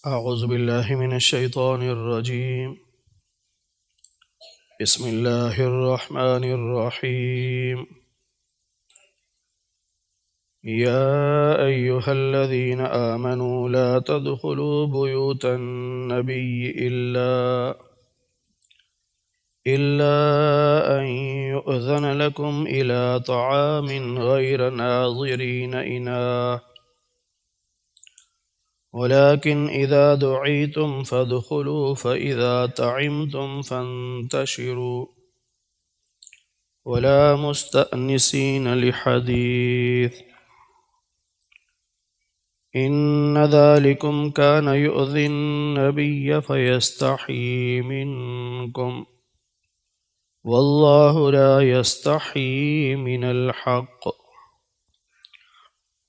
أعوذ بالله من الشيطان الرجيم. بسم الله الرحمن الرحيم. يا أيها الذين آمنوا لا تدخلوا بيوت النبي إلا أن يؤذن لكم إلى طعام غير ناظرين إناه ولكن إذا دعيتم فادخلوا فإذا طعمتم فانتشروا ولا مستأنسين لحديث إن ذلكم كان يؤذي النبي فيستحيي منكم والله لا يستحيي من الحق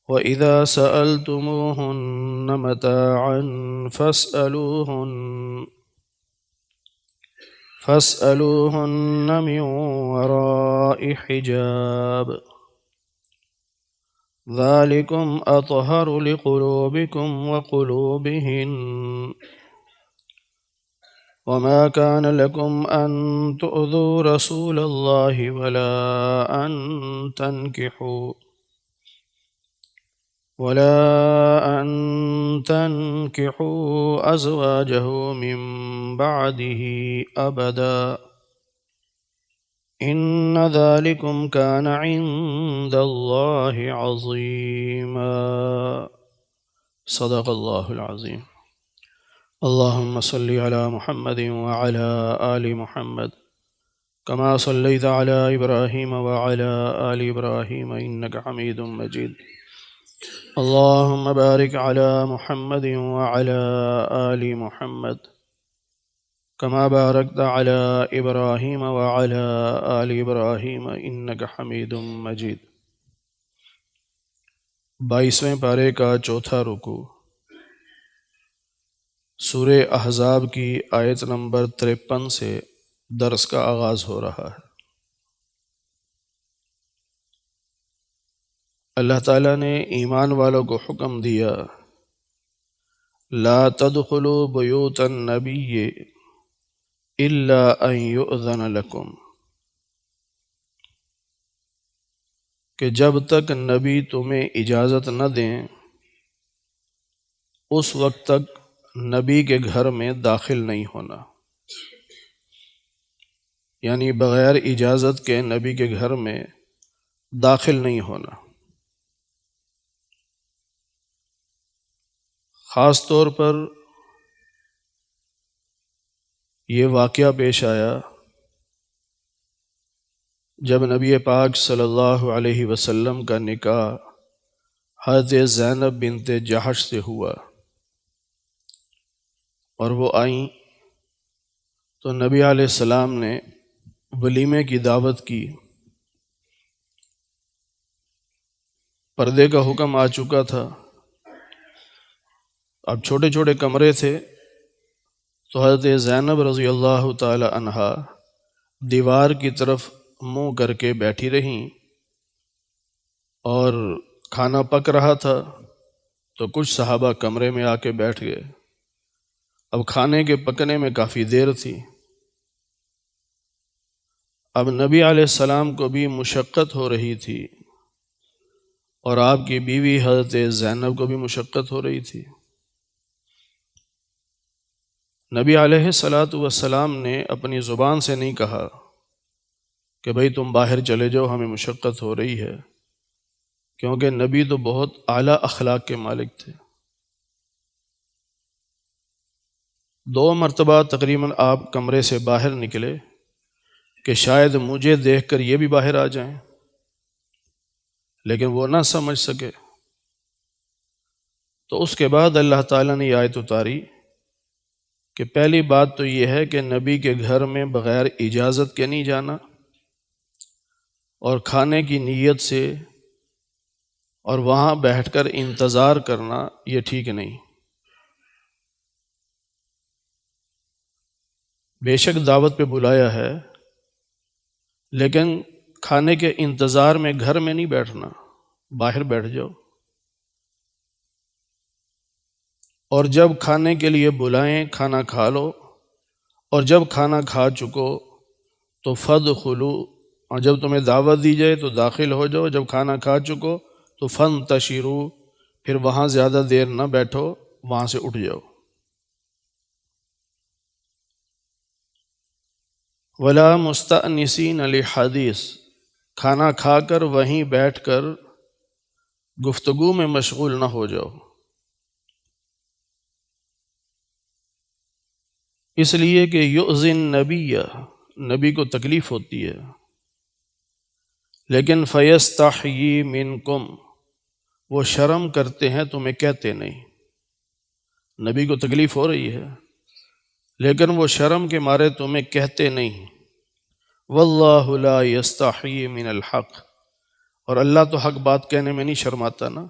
وإذا سألتموهن متاعا فاسألوهن من وراء حجاب ذلكم أطهر لقلوبكم وقلوبهن وما كان لكم أن تؤذوا رسول الله ولا أن تنكحوا أزواجه من بعده أبدا إن ذلكم كان عند الله عظيما صدق الله العظيم. اللهم صل على محمد وعلى آل محمد كما صليت على إبراهيم وعلى آل إبراهيم إنك حميد مجيد. اللهم بارك على محمد وعلى آل محمد كما باركت على إبراهيم وعلى آل إبراهيم إنك حميد مجيد. 22ویں پارے کا چوتھا رکوع سورہ احزاب کی آیت نمبر 53 سے درس کا آغاز ہو رہا ہے۔ اللہ تعالیٰ نے ایمان والوں کو حکم دیا لا تدخلوا بیوت النبی الا ان یؤذن لکم، کہ جب تک نبی تمہیں اجازت نہ دیں اس وقت تک نبی کے گھر میں داخل نہیں ہونا، یعنی بغیر اجازت کے نبی کے گھر میں داخل نہیں ہونا۔ خاص طور پر یہ واقعہ پیش آیا جب نبی پاک صلی اللہ علیہ وسلم کا نکاح حضرت زینب بنت جحش سے ہوا اور وہ آئیں تو نبی علیہ السلام نے ولیمے کی دعوت کی۔ پردے کا حکم آ چکا تھا، اب چھوٹے چھوٹے کمرے تھے تو حضرت زینب رضی اللہ تعالی عنہا دیوار کی طرف منہ کر کے بیٹھی رہیں اور کھانا پک رہا تھا تو کچھ صحابہ کمرے میں آ کے بیٹھ گئے۔ اب کھانے کے پکنے میں کافی دیر تھی، اب نبی علیہ السلام کو بھی مشقت ہو رہی تھی اور آپ کی بیوی حضرت زینب کو بھی مشقت ہو رہی تھی۔ نبی علیہ السلام نے اپنی زبان سے نہیں کہا کہ بھئی تم باہر چلے جاؤ، ہمیں مشقت ہو رہی ہے، کیونکہ نبی تو بہت اعلیٰ اخلاق کے مالک تھے۔ 2 مرتبہ تقریباً آپ کمرے سے باہر نکلے کہ شاید مجھے دیکھ کر یہ بھی باہر آ جائیں، لیکن وہ نہ سمجھ سکے۔ تو اس کے بعد اللہ تعالیٰ نے یہ آیت اتاری کہ پہلی بات تو یہ ہے کہ نبی کے گھر میں بغیر اجازت کے نہیں جانا، اور کھانے کی نیت سے اور وہاں بیٹھ کر انتظار کرنا یہ ٹھیک نہیں۔ بے شک دعوت پہ بلایا ہے، لیکن کھانے کے انتظار میں گھر میں نہیں بیٹھنا، باہر بیٹھ جاؤ۔ اور جب کھانے کے لیے بلائیں کھانا کھا لو، اور جب کھانا کھا چکو تو فادخلوا، اور جب تمہیں دعوت دی جائے تو داخل ہو جاؤ، جب کھانا کھا چکو تو فانتشروا، پھر وہاں زیادہ دیر نہ بیٹھو، وہاں سے اٹھ جاؤ۔ ولا مستأنسین لحدیث، کھانا کھا کر وہیں بیٹھ کر گفتگو میں مشغول نہ ہو جاؤ، اس لیے کہ یؤذی النبی، نبی کو تکلیف ہوتی ہے، لیکن فیستحیی منکم، وہ شرم کرتے ہیں تمہیں کہتے نہیں۔ نبی کو تکلیف ہو رہی ہے لیکن وہ شرم کے مارے تمہیں کہتے نہیں۔ واللہ لا یستحیی من الحق، اور اللہ تو حق بات کہنے میں نہیں شرماتا نا،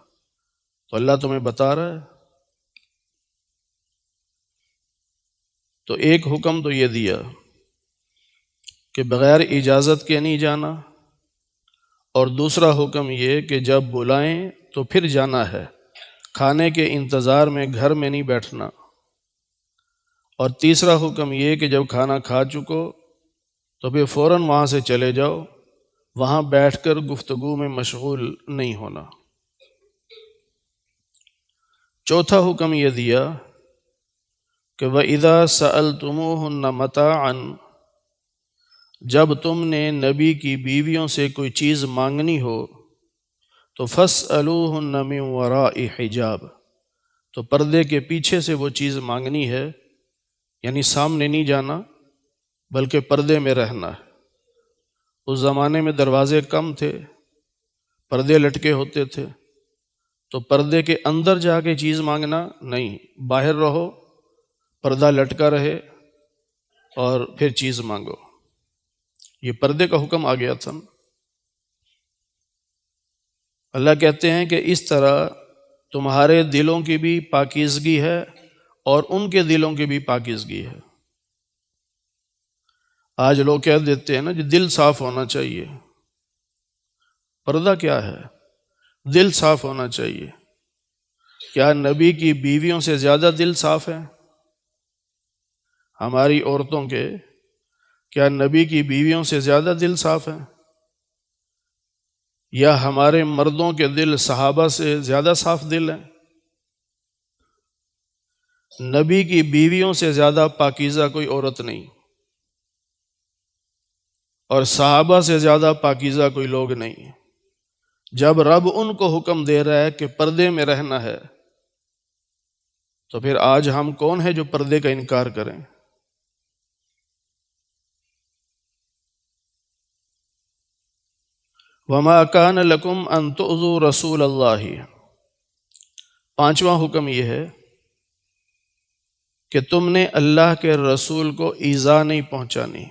تو اللہ تمہیں بتا رہا ہے۔ تو ایک حکم تو یہ دیا کہ بغیر اجازت کے نہیں جانا، اور دوسرا حکم یہ کہ جب بلائیں تو پھر جانا ہے، کھانے کے انتظار میں گھر میں نہیں بیٹھنا، اور تیسرا حکم یہ کہ جب کھانا کھا چکو تو پھر فوراً وہاں سے چلے جاؤ، وہاں بیٹھ کر گفتگو میں مشغول نہیں ہونا۔ چوتھا حکم یہ دیا کہ وَإِذَا سَأَلْتُمُوهُنَّ مَتَاعًا، جب تم نے نبی کی بیویوں سے کوئی چیز مانگنی ہو تو فَاسْأَلُوهُنَّ مِنْ وَرَاءِ حِجَاب، تو پردے کے پیچھے سے وہ چیز مانگنی ہے، یعنی سامنے نہیں جانا بلکہ پردے میں رہنا ہے۔ اس زمانے میں دروازے کم تھے، پردے لٹکے ہوتے تھے، تو پردے کے اندر جا کے چیز مانگنا نہیں، باہر رہو، پردہ لٹکا رہے اور پھر چیز مانگو۔ یہ پردے کا حکم آ گیا تھا۔ اللہ کہتے ہیں کہ اس طرح تمہارے دلوں کی بھی پاکیزگی ہے اور ان کے دلوں کی بھی پاکیزگی ہے۔ آج لوگ کہہ دیتے ہیں نا جی دل صاف ہونا چاہیے، پردہ کیا ہے؟ دل صاف ہونا چاہیے۔ کیا نبی کی بیویوں سے زیادہ دل صاف ہے ہماری عورتوں کے؟ کیا نبی کی بیویوں سے زیادہ دل صاف ہے؟ یا ہمارے مردوں کے دل صحابہ سے زیادہ صاف دل ہیں؟ نبی کی بیویوں سے زیادہ پاکیزہ کوئی عورت نہیں، اور صحابہ سے زیادہ پاکیزہ کوئی لوگ نہیں۔ جب رب ان کو حکم دے رہا ہے کہ پردے میں رہنا ہے، تو پھر آج ہم کون ہیں جو پردے کا انکار کریں؟ وَمَا كَانَ لَكُمْ أَن تُؤْذُوا رَسُولَ اللَّهِ، پانچواں حکم یہ ہے کہ تم نے اللہ کے رسول کو ایذا نہیں پہنچانی،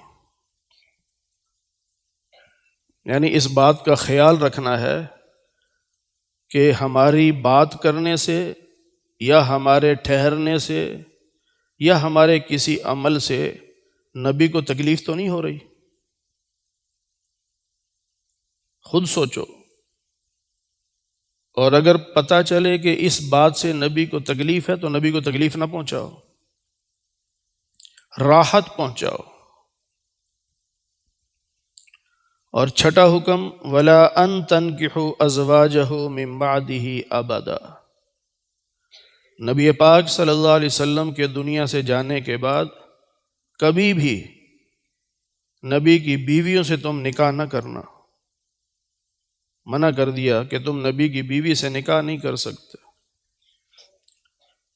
یعنی اس بات کا خیال رکھنا ہے کہ ہماری بات کرنے سے یا ہمارے ٹھہرنے سے یا ہمارے کسی عمل سے نبی کو تکلیف تو نہیں ہو رہی۔ خود سوچو، اور اگر پتہ چلے کہ اس بات سے نبی کو تکلیف ہے تو نبی کو تکلیف نہ پہنچاؤ، راحت پہنچاؤ۔ اور چھٹا حکم وَلَا أَن تَنكِحُوا أَزْوَاجَهُ مِن بَعْدِهِ أَبَدًا، نبی پاک صلی اللہ علیہ وسلم کے دنیا سے جانے کے بعد کبھی بھی نبی کی بیویوں سے تم نکاح نہ کرنا۔ منع کر دیا کہ تم نبی کی بیوی سے نکاح نہیں کر سکتے۔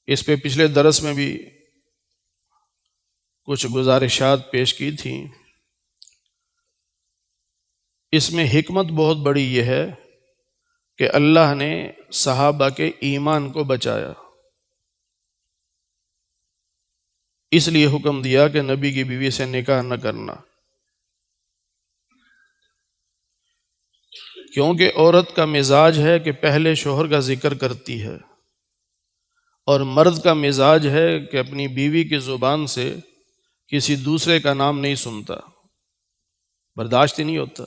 اس پہ پچھلے درس میں بھی کچھ گزارشات پیش کی تھیں۔ اس میں حکمت بہت بڑی یہ ہے کہ اللہ نے صحابہ کے ایمان کو بچایا، اس لیے حکم دیا کہ نبی کی بیوی سے نکاح نہ کرنا، کیونکہ عورت کا مزاج ہے کہ پہلے شوہر کا ذکر کرتی ہے، اور مرد کا مزاج ہے کہ اپنی بیوی کی زبان سے کسی دوسرے کا نام نہیں سنتا، برداشت ہی نہیں ہوتا۔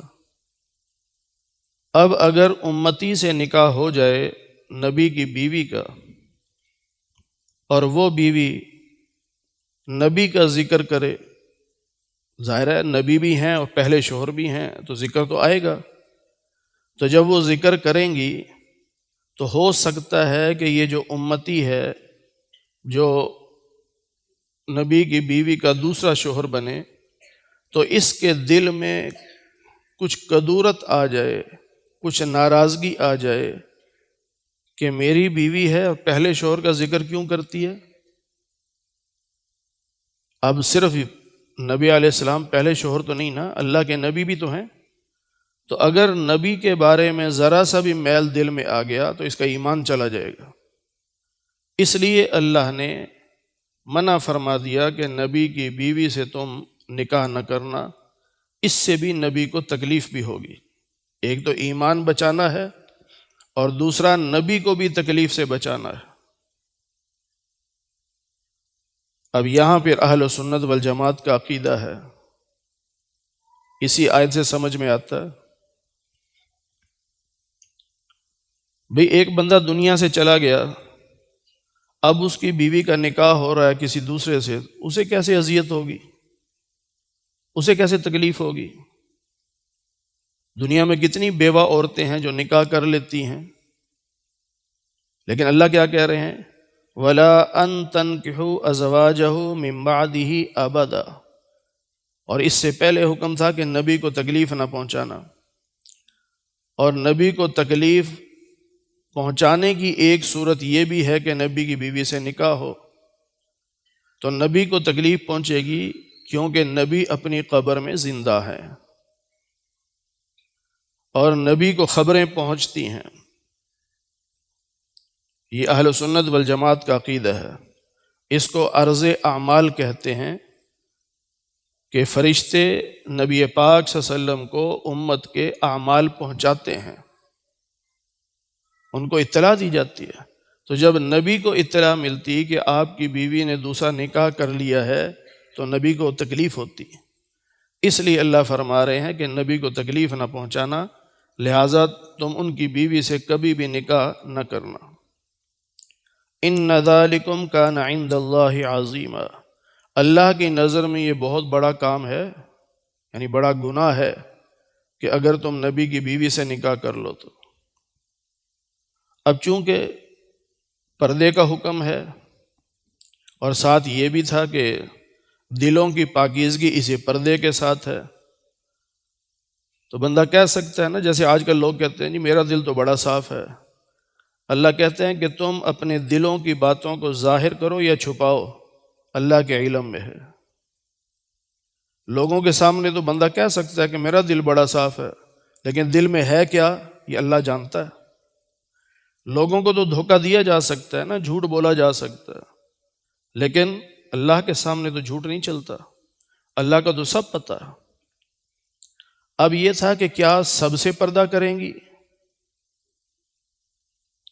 اب اگر امتی سے نکاح ہو جائے نبی کی بیوی کا اور وہ بیوی نبی کا ذکر کرے، ظاہر ہے نبی بھی ہیں اور پہلے شوہر بھی ہیں تو ذکر تو آئے گا، تو جب وہ ذکر کریں گی تو ہو سکتا ہے کہ یہ جو امتی ہے جو نبی کی بیوی کا دوسرا شوہر بنے تو اس کے دل میں کچھ کدورت آ جائے، کچھ ناراضگی آ جائے کہ میری بیوی ہے اور پہلے شوہر کا ذکر کیوں کرتی ہے۔ اب صرف نبی علیہ السلام پہلے شوہر تو نہیں نا، اللہ کے نبی بھی تو ہیں، تو اگر نبی کے بارے میں ذرا سا بھی میل دل میں آ گیا تو اس کا ایمان چلا جائے گا۔ اس لیے اللہ نے منع فرما دیا کہ نبی کی بیوی سے تم نکاح نہ کرنا، اس سے بھی نبی کو تکلیف بھی ہوگی، ایک تو ایمان بچانا ہے اور دوسرا نبی کو بھی تکلیف سے بچانا ہے۔ اب یہاں پھر اہل سنت والجماعت کا عقیدہ ہے، اسی آیت سے سمجھ میں آتا ہے۔ بھئی ایک بندہ دنیا سے چلا گیا، اب اس کی بیوی کا نکاح ہو رہا ہے کسی دوسرے سے، اسے کیسے اذیت ہوگی، اسے کیسے تکلیف ہوگی؟ دنیا میں کتنی بیوہ عورتیں ہیں جو نکاح کر لیتی ہیں، لیکن اللہ کیا کہہ رہے ہیں؟ وَلَا أَن تَنْكِحُوا أَزْوَاجَهُ مِن بَعْدِهِ أَبَدًا، اور اس سے پہلے حکم تھا کہ نبی کو تکلیف نہ پہنچانا، اور نبی کو تکلیف پہنچانے کی ایک صورت یہ بھی ہے کہ نبی کی بیوی سے نکاح ہو، تو نبی کو تکلیف پہنچے گی کیونکہ نبی اپنی قبر میں زندہ ہے اور نبی کو خبریں پہنچتی ہیں۔ یہ اہل سنت والجماعت کا عقیدہ ہے، اس کو عرض اعمال کہتے ہیں کہ فرشتے نبی پاک صلی اللہ علیہ وسلم کو امت کے اعمال پہنچاتے ہیں، ان کو اطلاع دی جاتی ہے، تو جب نبی کو اطلاع ملتی کہ آپ کی بیوی نے دوسرا نکاح کر لیا ہے تو نبی کو تکلیف ہوتی، اس لیے اللہ فرما رہے ہیں کہ نبی کو تکلیف نہ پہنچانا، لہٰذا تم ان کی بیوی سے کبھی بھی نکاح نہ کرنا۔ ان ذالکم کان عند اللہ عظیما، اللہ کی نظر میں یہ بہت بڑا کام ہے، یعنی بڑا گناہ ہے کہ اگر تم نبی کی بیوی سے نکاح کر لو تو۔ اب چونکہ پردے کا حکم ہے اور ساتھ یہ بھی تھا کہ دلوں کی پاکیزگی اسی پردے کے ساتھ ہے، تو بندہ کہہ سکتا ہے نا، جیسے آج کل لوگ کہتے ہیں جی میرا دل تو بڑا صاف ہے، اللہ کہتے ہیں کہ تم اپنے دلوں کی باتوں کو ظاہر کرو یا چھپاؤ، اللہ کے علم میں ہے۔ لوگوں کے سامنے تو بندہ کہہ سکتا ہے کہ میرا دل بڑا صاف ہے، لیکن دل میں ہے کیا یہ اللہ جانتا ہے۔ لوگوں کو تو دھوکہ دیا جا سکتا ہے نا، جھوٹ بولا جا سکتا ہے، لیکن اللہ کے سامنے تو جھوٹ نہیں چلتا، اللہ کا تو سب پتہ ہے۔ اب یہ تھا کہ کیا سب سے پردہ کریں گی؟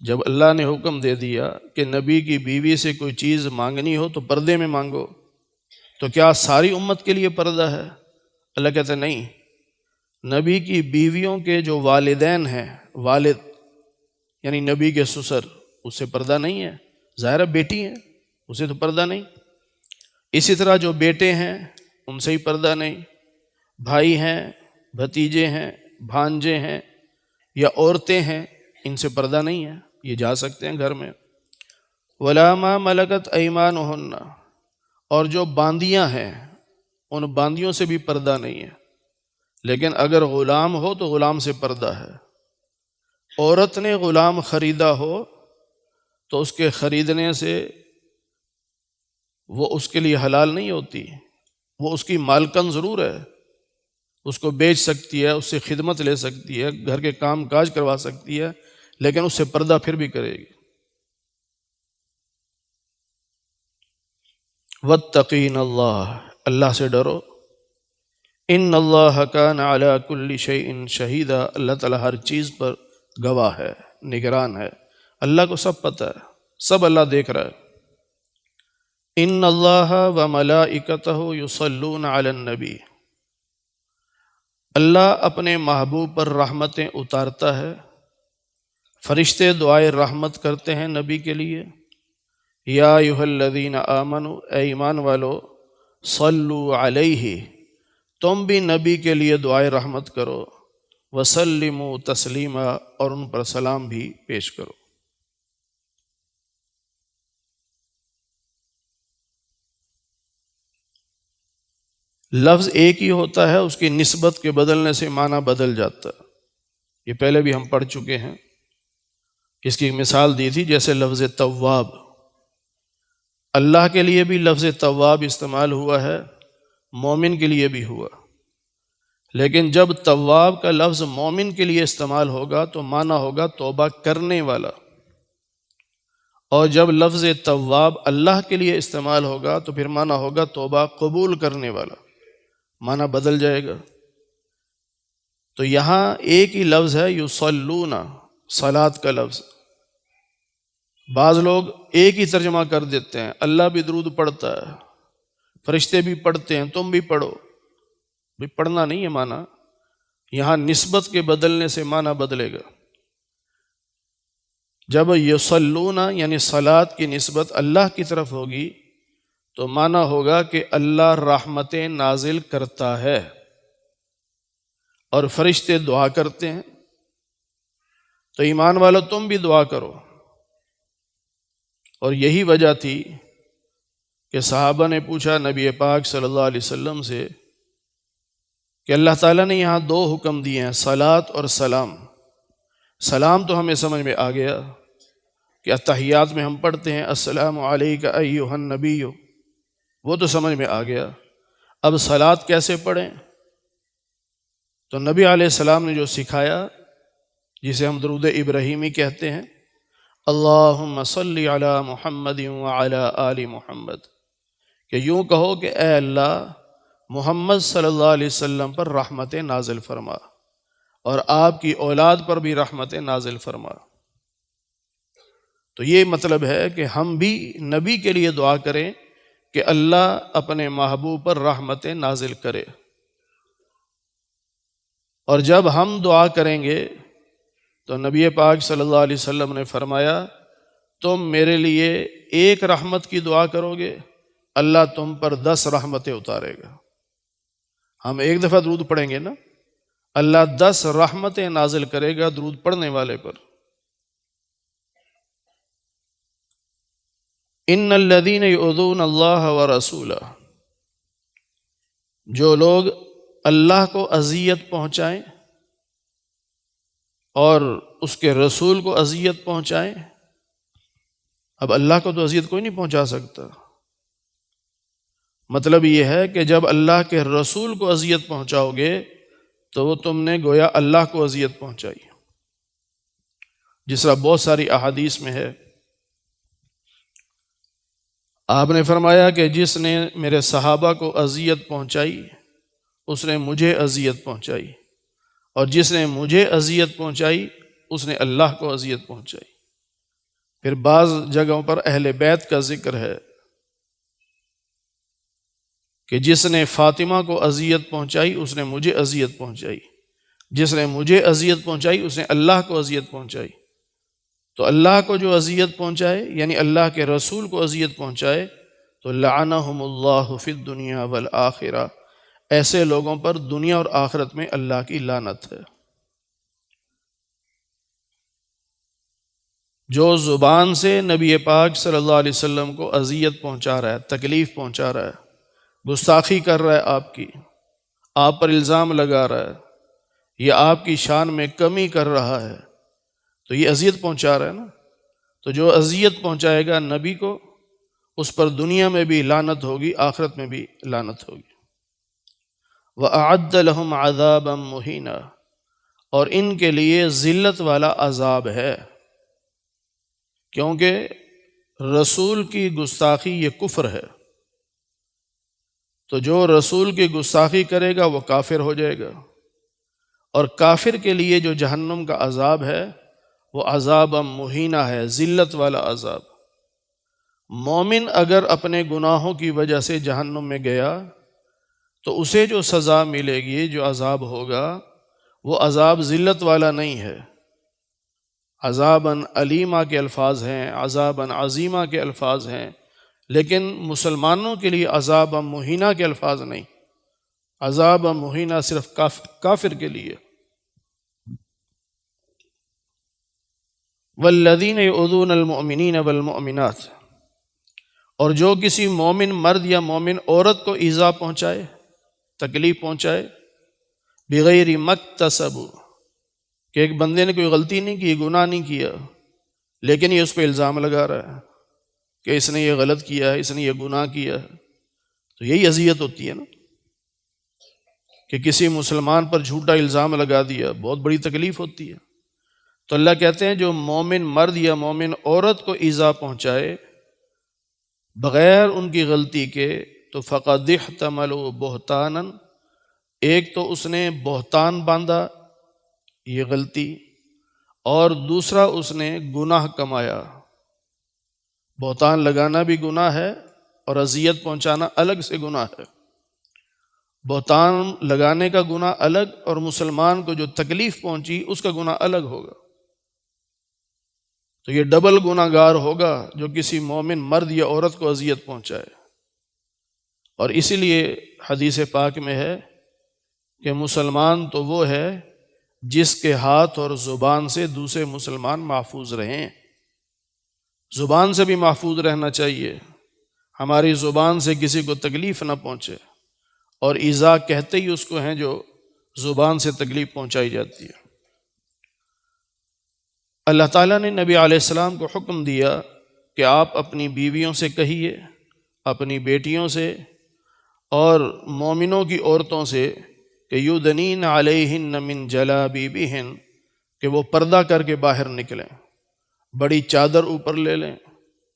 جب اللہ نے حکم دے دیا کہ نبی کی بیوی سے کوئی چیز مانگنی ہو تو پردے میں مانگو، تو کیا ساری امت کے لیے پردہ ہے؟ اللہ کہتا ہے نہیں، نبی کی بیویوں کے جو والدین ہیں، والد یعنی نبی کے سسر، اس سے پردہ نہیں ہے، ظاہر بیٹی ہیں اسے تو پردہ نہیں، اسی طرح جو بیٹے ہیں ان سے ہی پردہ نہیں، بھائی ہیں، بھتیجے ہیں، بھانجے ہیں یا عورتیں ہیں، ان سے پردہ نہیں ہے، یہ جا سکتے ہیں گھر میں۔ وَلَا مَا مَلَكَتْ أَيْمَانُهُنَّ، اور جو باندیاں ہیں ان باندیوں سے بھی پردہ نہیں ہے، لیکن اگر غلام ہو تو غلام سے پردہ ہے۔ عورت نے غلام خریدا ہو تو اس کے خریدنے سے وہ اس کے لیے حلال نہیں ہوتی، وہ اس کی مالکن ضرور ہے، اس کو بیچ سکتی ہے، اس سے خدمت لے سکتی ہے، گھر کے کام کاج کروا سکتی ہے، لیکن اس سے پردہ پھر بھی کرے گی۔ واتقین اللہ، اللہ سے ڈرو، ان اللہ کان علی کل شیء شہیدا، اللہ تعالیٰ ہر چیز پر گواہ ہے، نگران ہے، اللہ کو سب پتہ ہے، سب اللہ دیکھ رہا ہے۔ ان اللہ وملائکتہ یصلون علی النبی، اللہ اپنے محبوب پر رحمتیں اتارتا ہے، فرشتے دعائے رحمت کرتے ہیں نبی کے لیے۔ یا ایھا الذین آمنوا، اے ایمان والو، صلو علیہ، تم بھی نبی کے لیے دعائے رحمت کرو، وسلموا تسلیما، اور ان پر سلام بھی پیش کرو۔ لفظ ایک ہی ہوتا ہے، اس کی نسبت کے بدلنے سے معنی بدل جاتا ہے، یہ پہلے بھی ہم پڑھ چکے ہیں۔ اس کی ایک مثال دی تھی، جیسے لفظ تواب، اللہ کے لیے بھی لفظ تواب استعمال ہوا ہے، مومن کے لیے بھی ہوا، لیکن جب تواب کا لفظ مومن کے لیے استعمال ہوگا تو معنی ہوگا توبہ کرنے والا، اور جب لفظ تواب اللہ کے لیے استعمال ہوگا تو پھر معنی ہوگا توبہ قبول کرنے والا، معنی بدل جائے گا۔ تو یہاں ایک ہی لفظ ہے، یصلون، صلاۃ کا لفظ۔ بعض لوگ ایک ہی ترجمہ کر دیتے ہیں، اللہ بھی درود پڑھتا ہے، فرشتے بھی پڑھتے ہیں، تم بھی پڑھو۔ بھی پڑھنا نہیں ہے معنی، یہاں نسبت کے بدلنے سے معنی بدلے گا۔ جب یصلون یعنی صلاۃ کی نسبت اللہ کی طرف ہوگی تو معنی ہوگا کہ اللہ رحمتیں نازل کرتا ہے اور فرشتے دعا کرتے ہیں، تو ایمان والو تم بھی دعا کرو۔ اور یہی وجہ تھی کہ صحابہ نے پوچھا نبی پاک صلی اللہ علیہ وسلم سے کہ اللہ تعالیٰ نے یہاں دو حکم دیے ہیں، صلاۃ اور سلام۔ سلام تو ہمیں سمجھ میں آ گیا کہ اتحیات میں ہم پڑھتے ہیں السلام علیک ایھا النبی، وہ تو سمجھ میں آ گیا۔ اب صلاۃ کیسے پڑھیں؟ تو نبی علیہ السلام نے جو سکھایا، جسے ہم درود ابراہیمی کہتے ہیں، اللہم صلی علی محمد وعلی آل محمد، کہ یوں کہو کہ اے اللہ محمد صلی اللہ علیہ وسلم پر رحمت نازل فرما، اور آپ کی اولاد پر بھی رحمت نازل فرما۔ تو یہ مطلب ہے کہ ہم بھی نبی کے لیے دعا کریں کہ اللہ اپنے محبوب پر رحمت نازل کرے، اور جب ہم دعا کریں گے تو نبی پاک صلی اللہ علیہ وسلم نے فرمایا تم میرے لیے ایک رحمت کی دعا کرو گے، اللہ تم پر 10 رحمتیں اتارے گا۔ ہم ایک دفعہ درود پڑھیں گے نا، اللہ 10 رحمتیں نازل کرے گا درود پڑھنے والے پر۔ ان الذین یؤذون اللہ ورسولہ، جو لوگ اللہ کو اذیت پہنچائیں اور اس کے رسول کو اذیت پہنچائیں۔ اب اللہ کو تو اذیت کوئی نہیں پہنچا سکتا، مطلب یہ ہے کہ جب اللہ کے رسول کو اذیت پہنچاؤ گے تو وہ تم نے گویا اللہ کو اذیت پہنچائی، جس طرح بہت ساری احادیث میں ہے۔ آپ نے فرمایا کہ جس نے میرے صحابہ کو اذیت پہنچائی اس نے مجھے اذیت پہنچائی، اور جس نے مجھے اذیت پہنچائی اس نے اللہ کو اذیت پہنچائی۔ پھر بعض جگہوں پر اہل بیت کا ذکر ہے کہ جس نے فاطمہ کو اذیت پہنچائی اس نے مجھے اذیت پہنچائی، جس نے مجھے اذیت پہنچائی اس نے اللہ کو اذیت پہنچائی۔ تو اللہ کو جو اذیت پہنچائے یعنی اللہ کے رسول کو اذیت پہنچائے تو لعنہم اللہ فی الدنیا والآخرہ، ایسے لوگوں پر دنیا اور آخرت میں اللہ کی لعنت ہے۔ جو زبان سے نبی پاک صلی اللہ علیہ وسلم کو اذیت پہنچا رہا ہے، تکلیف پہنچا رہا ہے، گستاخی کر رہا ہے آپ کی، آپ پر الزام لگا رہا ہے، یا آپ کی شان میں کمی کر رہا ہے، تو یہ اذیت پہنچا رہا ہے نا۔ تو جو اذیت پہنچائے گا نبی کو اس پر دنیا میں بھی لعنت ہوگی، آخرت میں بھی لعنت ہوگی۔ وَأَعَدَّ لَهُمْ عَذَابًا مُهِينًا، اور ان کے لیے ذلت والا عذاب ہے، کیونکہ رسول کی گستاخی یہ کفر ہے، تو جو رسول کی گستاخی کرے گا وہ کافر ہو جائے گا، اور کافر کے لیے جو جہنم کا عذاب ہے وہ عذاب مہینہ ہے، ذلت والا عذاب۔ مومن اگر اپنے گناہوں کی وجہ سے جہنم میں گیا تو اسے جو سزا ملے گی، جو عذاب ہوگا، وہ عذاب ذلت والا نہیں ہے، عذاباً علیمہ کے الفاظ ہیں، عذاباً عظیمہ کے الفاظ ہیں، لیکن مسلمانوں کے لیے عذاب مہینہ کے الفاظ نہیں، عذاب مہینہ صرف کافر کے لیے۔ والذین یؤذون المؤمنین والمؤمنات، اور جو کسی مومن مرد یا مومن عورت کو ایذا پہنچائے، تکلیف پہنچائے، بغیر مکتسب، کہ ایک بندے نے کوئی غلطی نہیں کی، گناہ نہیں کیا، لیکن یہ اس پہ الزام لگا رہا ہے کہ اس نے یہ غلط کیا ہے، اس نے یہ گناہ کیا ہے، تو یہی اذیت ہوتی ہے نا، کہ کسی مسلمان پر جھوٹا الزام لگا دیا، بہت بڑی تکلیف ہوتی ہے۔ تو اللہ کہتے ہیں جو مومن مرد یا مومن عورت کو ایذا پہنچائے بغیر ان کی غلطی کے، تو فقد احتملوا بہتانا، ایک تو اس نے بہتان باندھا، یہ غلطی، اور دوسرا اس نے گناہ کمایا۔ بہتان لگانا بھی گناہ ہے اور اذیت پہنچانا الگ سے گناہ ہے۔ بہتان لگانے کا گناہ الگ، اور مسلمان کو جو تکلیف پہنچی اس کا گناہ الگ ہوگا۔ تو یہ ڈبل گناہ گار ہوگا جو کسی مومن مرد یا عورت کو اذیت پہنچائے۔ اور اسی لیے حدیث پاک میں ہے کہ مسلمان تو وہ ہے جس کے ہاتھ اور زبان سے دوسرے مسلمان محفوظ رہیں۔ زبان سے بھی محفوظ رہنا چاہیے، ہماری زبان سے کسی کو تکلیف نہ پہنچے، اور ایذا کہتے ہی اس کو ہیں جو زبان سے تکلیف پہنچائی جاتی ہے۔ اللہ تعالیٰ نے نبی علیہ السلام کو حکم دیا کہ آپ اپنی بیویوں سے کہیے، اپنی بیٹیوں سے اور مومنوں کی عورتوں سے کہ یدنین علیہن من جلابیبہن، کہ وہ پردہ کر کے باہر نکلیں، بڑی چادر اوپر لے لیں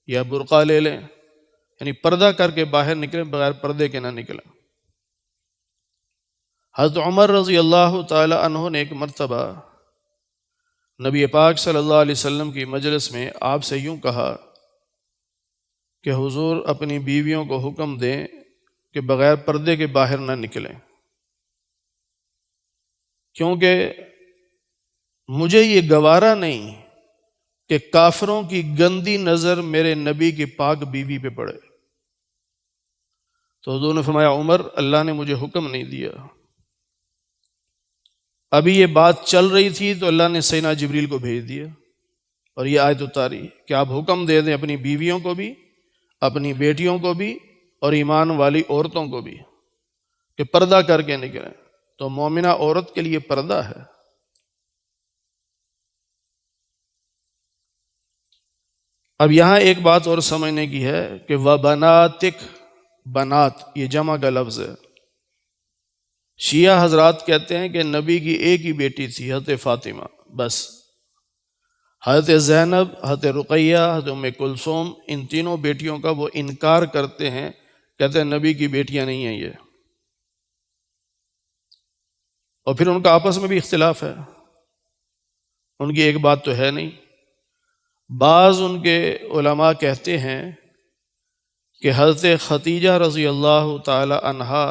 یا برقع لے لیں، یعنی پردہ کر کے باہر نکلیں، بغیر پردے کے نہ نکلیں۔ حضرت عمر رضی اللہ تعالی عنہ نے ایک مرتبہ نبی پاک صلی اللہ علیہ وسلم کی مجلس میں آپ سے یوں کہا کہ حضور اپنی بیویوں کو حکم دیں کہ بغیر پردے کے باہر نہ نکلیں، کیونکہ مجھے یہ گوارا نہیں کہ کافروں کی گندی نظر میرے نبی کی پاک بیوی پہ پڑے۔ تو حضور نے فرمایا عمر، اللہ نے مجھے حکم نہیں دیا۔ ابھی یہ بات چل رہی تھی تو اللہ نے سیدنا جبریل کو بھیج دیا اور یہ آیت اتاری کہ آپ حکم دے دیں اپنی بیویوں کو بھی، اپنی بیٹیوں کو بھی، اور ایمان والی عورتوں کو بھی کہ پردہ کر کے نکلیں۔ تو مومنہ عورت کے لیے پردہ ہے۔ اب یہاں ایک بات اور سمجھنے کی ہے کہ وَبَنَاتِكَ، بنات یہ جمع کا لفظ ہے۔ شیعہ حضرات کہتے ہیں کہ نبی کی ایک ہی بیٹی تھی، حضرت فاطمہ، بس۔ حضرت زینب، حضرت رقیہ، حضرت ام کلثوم، ان تینوں بیٹیوں کا وہ انکار کرتے ہیں، کہتے ہیں نبی کی بیٹیاں نہیں ہیں یہ۔ اور پھر ان کا آپس میں بھی اختلاف ہے، ان کی ایک بات تو ہے نہیں۔ بعض ان کے علماء کہتے ہیں کہ حضرت ختیجہ رضی اللہ تعالی عنہا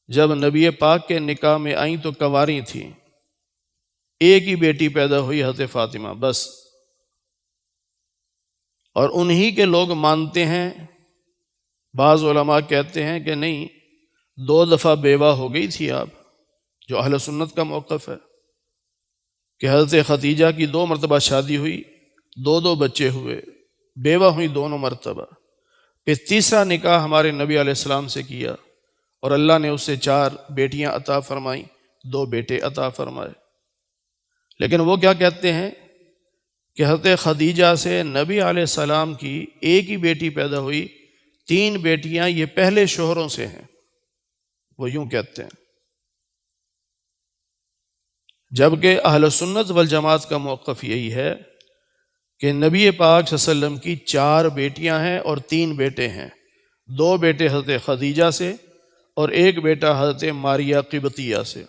جب نبی پاک کے نکاح میں آئیں تو کنواری تھیں، ایک ہی بیٹی پیدا ہوئی حضرت فاطمہ، بس۔ اور انہی کے لوگ مانتے ہیں، بعض علماء کہتے ہیں کہ نہیں، 2 دفعہ بیوہ ہو گئی تھی آپ، جو اہل سنت کا موقف ہے کہ حضرت ختیجہ کی 2 مرتبہ شادی ہوئی، 2 بچے ہوئے، بیوہ ہوئی دونوں مرتبہ۔ پھر تیسرا نکاح ہمارے نبی علیہ السلام سے کیا اور اللہ نے اس سے 4 بیٹیاں عطا فرمائیں، 2 بیٹے عطا فرمائے۔ لیکن وہ کیا کہتے ہیں کہ حضرت خدیجہ سے نبی علیہ السلام کی ایک ہی بیٹی پیدا ہوئی، 3 بیٹیاں یہ پہلے شوہروں سے ہیں، وہ یوں کہتے ہیں۔ جبکہ اہل سنت والجماعت کا موقف یہی ہے کہ نبی پاک صلی اللہ علیہ وسلم کی 4 بیٹیاں ہیں اور 3 بیٹے ہیں، 2 بیٹے حضرت خدیجہ سے اور 1 بیٹا حضرت ماریہ قبطیہ سے۔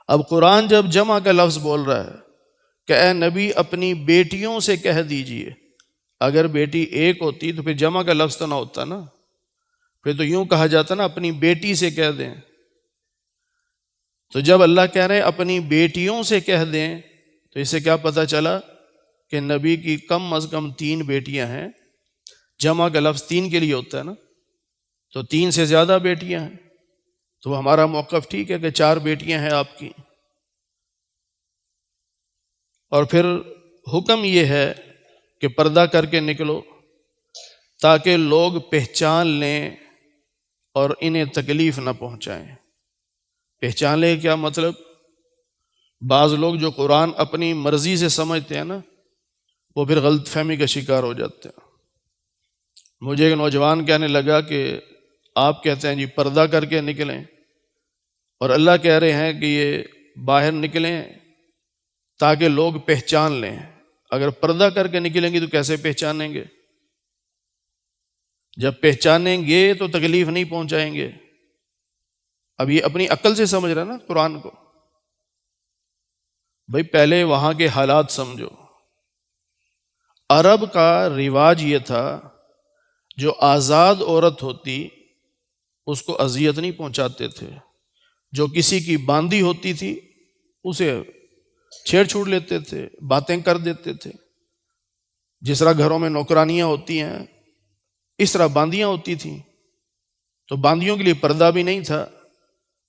اب قرآن جب جمع کا لفظ بول رہا ہے کہ اے نبی اپنی بیٹیوں سے کہہ دیجئے، اگر بیٹی ایک ہوتی تو پھر جمع کا لفظ تو نہ ہوتا نا، پھر تو یوں کہا جاتا نا اپنی بیٹی سے کہہ دیں۔ تو جب اللہ کہہ رہے ہیں اپنی بیٹیوں سے کہہ دیں تو اس سے کیا پتہ چلا کہ نبی کی کم از کم 3 بیٹیاں ہیں. جمع کا لفظ 3 کے لیے ہوتا ہے نا، تو 3 سے زیادہ بیٹیاں ہیں. تو ہمارا موقف ٹھیک ہے کہ 4 بیٹیاں ہیں آپ کی. اور پھر حکم یہ ہے کہ پردہ کر کے نکلو تاکہ لوگ پہچان لیں اور انہیں تکلیف نہ پہنچائیں. پہچان لیں کیا مطلب؟ بعض لوگ جو قرآن اپنی مرضی سے سمجھتے ہیں نا، وہ پھر غلط فہمی کا شکار ہو جاتے ہیں. مجھے ایک نوجوان کہنے لگا کہ آپ کہتے ہیں جی پردہ کر کے نکلیں، اور اللہ کہہ رہے ہیں کہ یہ باہر نکلیں تاکہ لوگ پہچان لیں. اگر پردہ کر کے نکلیں گے تو کیسے پہچانیں گے؟ جب پہچانیں گے تو تکلیف نہیں پہنچائیں گے. اب یہ اپنی عقل سے سمجھ رہا نا قرآن کو. بھئی پہلے وہاں کے حالات سمجھو. عرب کا رواج یہ تھا، جو آزاد عورت ہوتی اس کو اذیت نہیں پہنچاتے تھے. جو کسی کی باندھی ہوتی تھی اسے چھیڑ چھوڑ لیتے تھے، باتیں کر دیتے تھے. جس طرح گھروں میں نوکرانیاں ہوتی ہیں اس طرح باندیاں ہوتی تھیں. تو باندیوں کے لیے پردہ بھی نہیں تھا،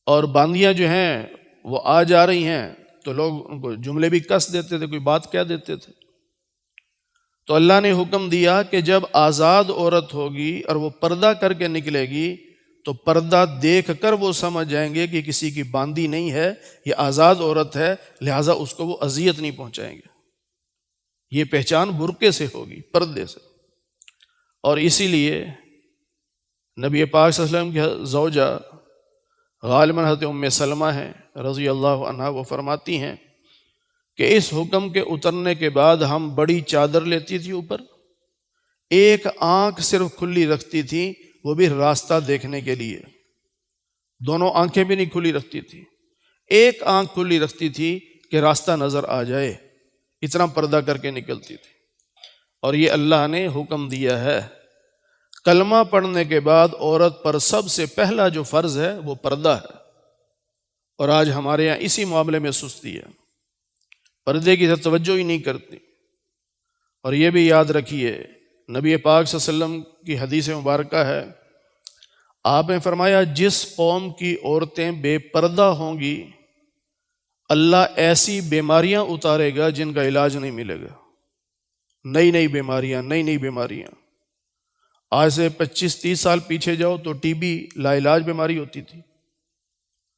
اور باندیاں جو ہیں وہ آ جا رہی ہیں تو لوگ ان کو جملے بھی کس دیتے تھے، کوئی بات کہہ دیتے تھے. تو اللہ نے حکم دیا کہ جب آزاد عورت ہوگی اور وہ پردہ کر کے نکلے گی تو پردہ دیکھ کر وہ سمجھ جائیں گے کہ کسی کی باندھی نہیں ہے، یہ آزاد عورت ہے، لہٰذا اس کو وہ اذیت نہیں پہنچائیں گے. یہ پہچان برقعے سے ہوگی، پردے سے. اور اسی لیے نبی پاک صلی اللہ علیہ وسلم کی زوجہ غالباً حضرت ام سلمہ ہیں رضی اللہ عنہا، وہ فرماتی ہیں کہ اس حکم کے اترنے کے بعد ہم بڑی چادر لیتی تھی اوپر، ایک آنکھ صرف کھلی رکھتی تھی، وہ بھی راستہ دیکھنے کے لیے. دونوں آنکھیں بھی نہیں کھلی رکھتی تھی، ایک آنکھ کھلی رکھتی تھی کہ راستہ نظر آ جائے. اتنا پردہ کر کے نکلتی تھی. اور یہ اللہ نے حکم دیا ہے. کلمہ پڑھنے کے بعد عورت پر سب سے پہلا جو فرض ہے وہ پردہ ہے. اور آج ہمارے یہاں اسی معاملے میں سستی ہے، پردے کی طرف توجہ ہی نہیں کرتی. اور یہ بھی یاد رکھیے، نبی پاک صلی اللہ علیہ وسلم کی حدیث مبارکہ ہے، آپ نے فرمایا جس قوم کی عورتیں بے پردہ ہوں گی اللہ ایسی بیماریاں اتارے گا جن کا علاج نہیں ملے گا. نئی بیماریاں. آج سے 25-30 سال پیچھے جاؤ تو ٹی بی لا علاج بیماری ہوتی تھی.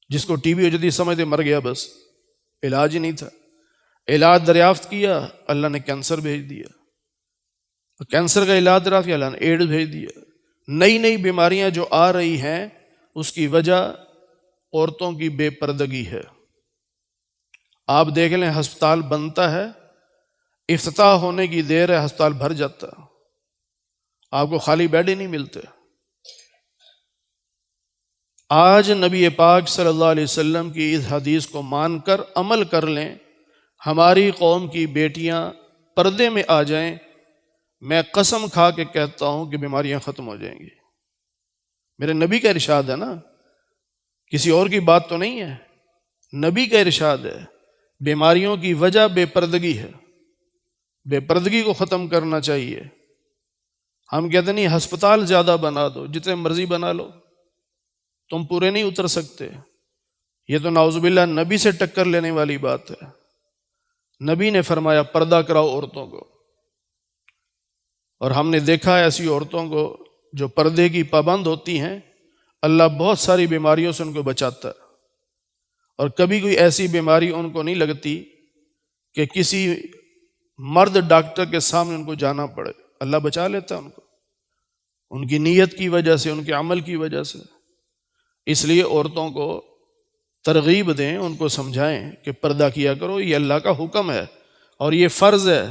جس کو ٹی بی ہو جاتی سمجھتے مر گیا، بس علاج ہی نہیں تھا. علاج دریافت کیا، اللہ نے کینسر بھیج دیا. کینسر کا علاج دریافت کیا، اللہ نے ایڈز بھیج دیا. نئی بیماریاں جو آ رہی ہیں اس کی وجہ عورتوں کی بے پردگی ہے. آپ دیکھ لیں ہسپتال بنتا ہے، افتتاح ہونے کی دیر ہے ہسپتال بھر جاتا، آپ کو خالی بیڈ ہی نہیں ملتے. آج نبی پاک صلی اللہ علیہ وسلم کی اس حدیث کو مان کر عمل کر لیں، ہماری قوم کی بیٹیاں پردے میں آ جائیں، میں قسم کھا کے کہتا ہوں کہ بیماریاں ختم ہو جائیں گی. میرے نبی کا ارشاد ہے نا، کسی اور کی بات تو نہیں ہے، نبی کا ارشاد ہے. بیماریوں کی وجہ بے پردگی ہے، بے پردگی کو ختم کرنا چاہیے. ہم کہتے نہیں ہسپتال زیادہ بنا دو، جتنے مرضی بنا لو، تم پورے نہیں اتر سکتے. یہ تو نعوذ باللہ نبی سے ٹکر لینے والی بات ہے. نبی نے فرمایا پردہ کراؤ عورتوں کو. اور ہم نے دیکھا ہے ایسی عورتوں کو جو پردے کی پابند ہوتی ہیں، اللہ بہت ساری بیماریوں سے ان کو بچاتا ہے. اور کبھی کوئی ایسی بیماری ان کو نہیں لگتی کہ کسی مرد ڈاکٹر کے سامنے ان کو جانا پڑے، اللہ بچا لیتا ہے ان کو، ان کی نیت کی وجہ سے، ان کے عمل کی وجہ سے. اس لیے عورتوں کو ترغیب دیں، ان کو سمجھائیں کہ پردہ کیا کرو، یہ اللہ کا حکم ہے اور یہ فرض ہے،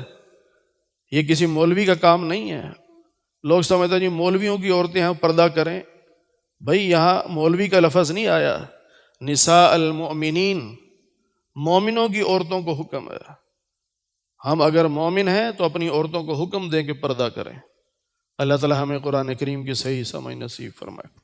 یہ کسی مولوی کا کام نہیں ہے. لوگ سمجھتے ہیں جی مولویوں کی عورتیں ہیں پردہ کریں. بھائی یہاں مولوی کا لفظ نہیں آیا، نساء المؤمنین، مومنوں کی عورتوں کو حکم ہے. ہم اگر مومن ہیں تو اپنی عورتوں کو حکم دیں کہ پردہ کریں. اللہ تعالی ہمیں قرآن کریم کی صحیح سمجھ نصیب فرمائے.